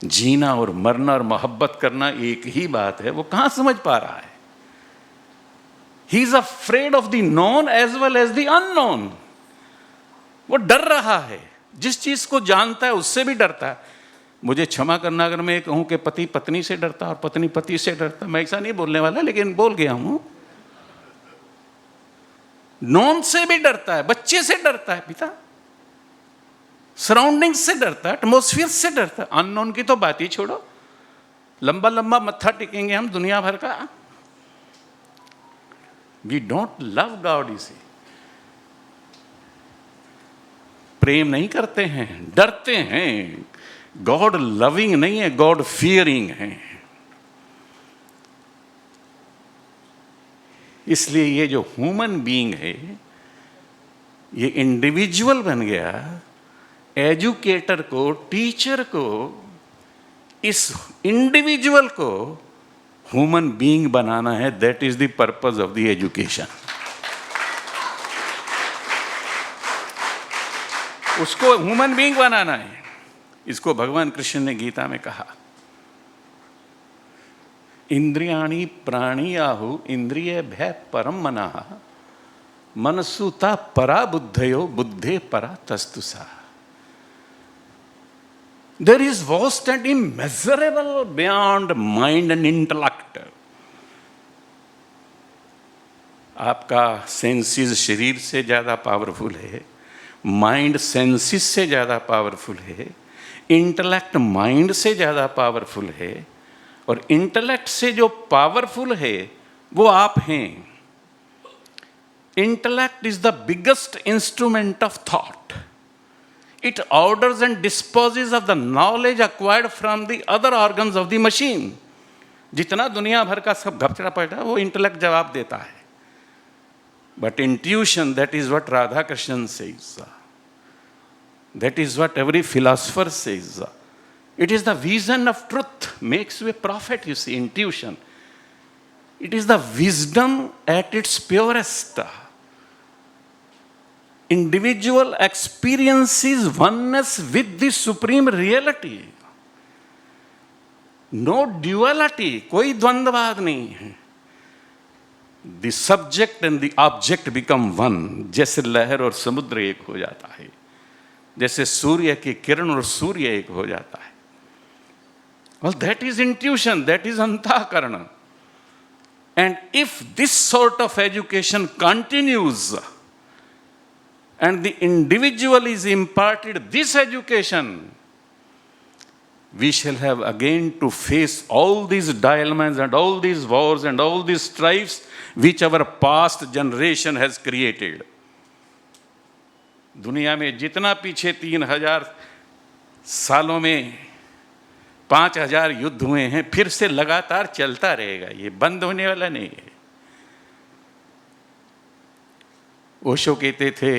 जीना और मरना और मोहब्बत करना एक ही बात है, वो कहां समझ पा रहा है? He is afraid of the known as well as the unknown. वो डर रहा है, जिस चीज को जानता है उससे भी डरता है। मुझे क्षमा करना अगर मैं कहूं कि पति पत्नी से डरता और पत्नी पति से डरता, मैं ऐसा नहीं बोलने वाला, लेकिन बोल गया हूं। नॉन से भी डरता है, बच्चे से डरता है पिता, सराउंडिंग से डरता है, एटमोस्फियर से डरता है। अननोन की तो बात ही छोड़ो, लंबा लंबा मत्था टेकेंगे हम दुनिया भर का। वी डोंट लव गॉड, इसे प्रेम नहीं करते हैं, डरते हैं। गॉड लविंग नहीं है, गॉड फियरिंग है। इसलिए ये जो ह्यूमन बीइंग है, ये इंडिविजुअल बन गया। एजुकेटर को, टीचर को, इस इंडिविजुअल को ह्यूमन बीइंग बनाना है। That is the purpose of the education. उसको ह्यूमन बीइंग बनाना है। इसको भगवान कृष्ण ने गीता में कहा, इंद्रियाणि प्राणी आहु इंद्रिय भय परम मनाः मनसुता परा बुद्धयो बुद्धे परा तस्तुसा। There is vast and immeasurable beyond mind and intellect. आपका सेंसेस शरीर से ज़्यादा पावरफुल है, माइंड सेंसेस से ज़्यादा पावरफुल है, इंटेलेक्ट माइंड से ज़्यादा पावरफुल है, और इंटेलेक्ट से जो पावरफुल है वो आप हैं। Intellect is the biggest instrument of thought. It orders and disposes of the knowledge acquired from the other organs of the machine. जितना दुनिया भर का सब घपचड़ा पड़ा वो इंटेलेक्ट जवाब देता है। But intuition, that is what Radha Krishnan says. That is what every philosopher says. It is the vision of truth makes you a prophet, you see, intuition. It is the wisdom at its purest. Individual experiences oneness with the supreme reality. No duality, कोई द्वंद्ववाद नहीं है। The subject and the object become one. जैसे लहर और समुद्र एक हो जाता है, जैसे सूर्य की किरण और सूर्य एक हो जाता है। Well, that is intuition, that is antahkarana. And if this sort of education continues, and the individual is imparted this education, we shall have again to face all these dilemmas and all these wars and all these strifes which our past generation has created. दुनिया में जितना पीछे 3000 सालों में 5000 युद्ध हुए हैं, फिर से लगातार चलता रहेगा, ये बंद होने वाला नहीं है। ओशो कहते थे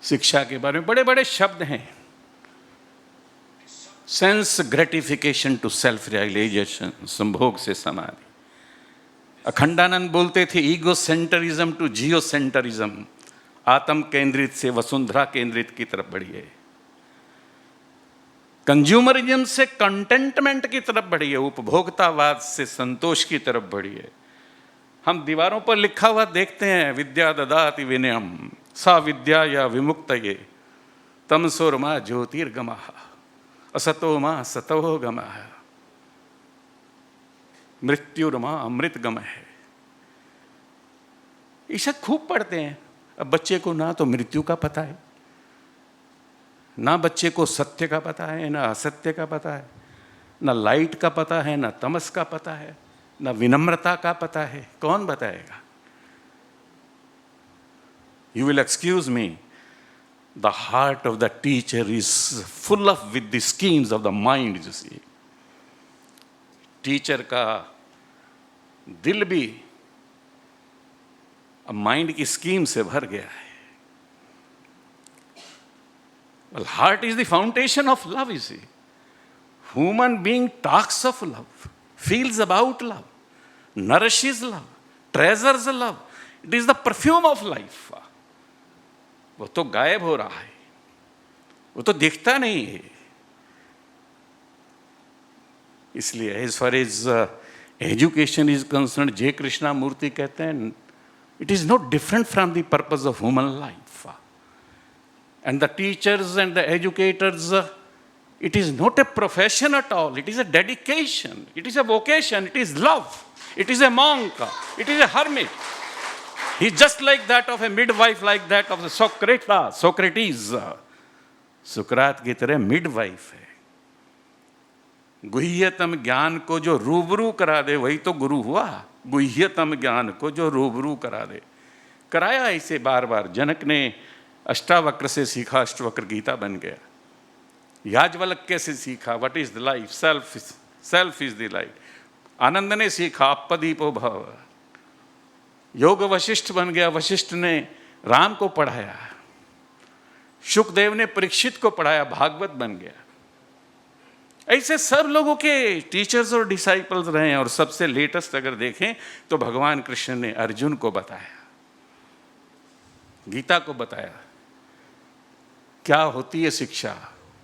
शिक्षा के बारे में, बड़े बड़े शब्द हैं, sense gratification to self realization, संभोग से समाधि। अखंडानंद बोलते थे ईगो सेंटरिज्म टू जियो सेंटरिज्म, आत्म केंद्रित से वसुंधरा केंद्रित की तरफ बढ़िए। कंज्यूमरिज्म से कंटेंटमेंट की तरफ बढ़िए, उपभोक्तावाद से संतोष की तरफ बढ़िए। हम दीवारों पर लिखा हुआ देखते हैं, विद्या ददाति विनयम सा विद्या या विमुक्तये तमसोर्मा ज्योतिर्गमः असतो मा सतो गमः मृत्युर्मा अमृतगमः। ये सब खूब पढ़ते हैं। अब बच्चे को ना तो मृत्यु का पता है, ना बच्चे को सत्य का पता है, ना असत्य का पता है, ना लाइट का पता है, ना तमस का पता है, ना विनम्रता का पता है। कौन बताएगा? You will excuse me, the heart of the teacher is full of with the schemes of the mind, you see. Teacher का दिल भी अब माइंड की स्कीम से भर गया है। Well, heart is the foundation of love, you see. Human being talks of love, feels about love, nourishes love, treasures love. It is the perfume of life. वो तो गायब हो रहा है, वो तो दिखता नहीं है। इसलिए as far as education is concerned, J Krishnamurti कहते हैं it is not different from the purpose of human life, and the teachers and the educators, it is not a profession at all, it is a dedication, it is a vocation, it is love, it is a monk, it is a hermit. He is just like that of a midwife, like that of the Socrates. सुकरात की तरह midwife है। गुह्यतम ज्ञान को जो रूबरू करा दे वही तो गुरु हुआ। गुह्यतम ज्ञान को जो रूबरू करा दे, कराया इसे बार बार। जनक ने अष्टावक्र से सीखा, अष्टवक्र गीता बन गया। याज्ञवल्क्य से सीखा what is the life, self is the life. Anand ने सीखा अपदीपो भव। योग वशिष्ठ बन गया, वशिष्ठ ने राम को पढ़ाया। शुकदेव ने परीक्षित को पढ़ाया, भागवत बन गया। ऐसे सब लोगों के टीचर्स और डिसाइपल्स रहे हैं। और सबसे लेटेस्ट अगर देखें तो भगवान कृष्ण ने अर्जुन को बताया, गीता को बताया क्या होती है शिक्षा।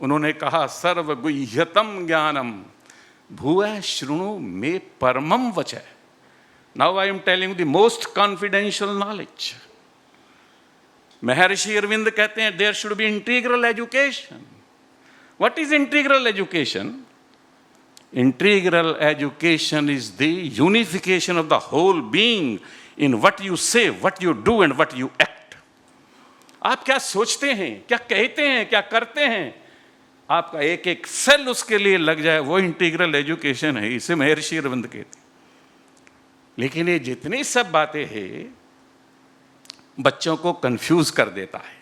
उन्होंने कहा सर्वगुह्यतम ज्ञानम भूय शृणु मे परमम वचः। Now I am telling the most confidential knowledge. Maharishi Aurobindo कहते हैं there should be integral education. What is integral education? Integral education is the unification of the whole being in what you say, what you do and what you act. आप क्या सोचते हैं, क्या कहते हैं, क्या करते हैं, आपका एक एक सेल उसके लिए लग जाए, वो इंटीग्रल एजुकेशन है। इसे महर्षि अरविंद कहते। लेकिन ये जितनी सब बातें हैं बच्चों को कंफ्यूज कर देता है।